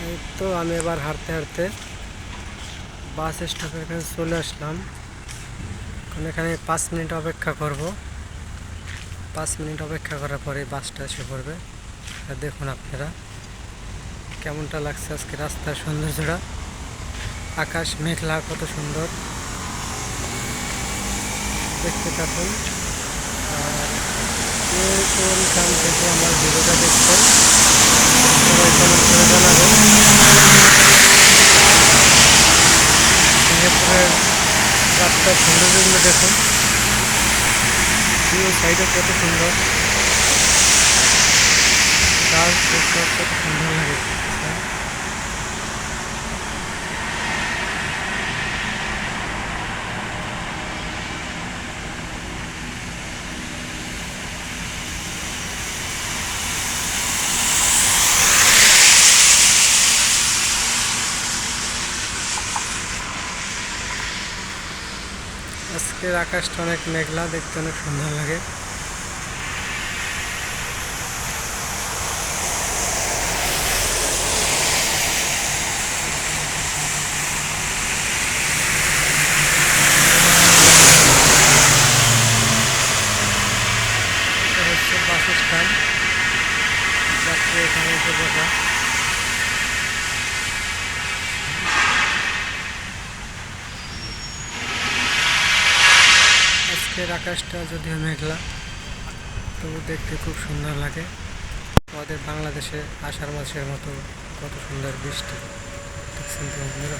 এই তো আমি এবার হাঁটতে হাঁটতে বাস স্টপের এখানে চলে আসলাম। এখন এখানে 5 মিনিট অপেক্ষা করব। 5 মিনিট অপেক্ষা করার পরে বাসটা এসে পড়বে। আর দেখুন আপনারা কেমনটা লাগছে আজকে রাস্তার সৌন্দর্যটা। আকাশ মেঘলা, কত সুন্দর দেখতে থাকুন। আর কোনখান থেকে আমার ভিডিওটা দেখছেন সবাই কমেন্ট করে জানাবেন। সিঙ্গাপুরের রাস্তার সৌন্দর্যগুলো দেখুন, দুই সাইডে কত সুন্দর, গাছ কত সুন্দর লাগে। আজকের আকাশটা অনেক মেঘলা, দেখতে অনেক সুন্দর লাগে। এটা হচ্ছে বাসস্থান, যাত্রী এখানে এসে বসা। আজকের আকাশটা যদিও মেঘলা, তবু দেখতে খুব সুন্দর লাগে। আমাদের বাংলাদেশে আষাঢ় মাসের মতো কত সুন্দর বৃষ্টি দেখছেন তো বন্ধুরা।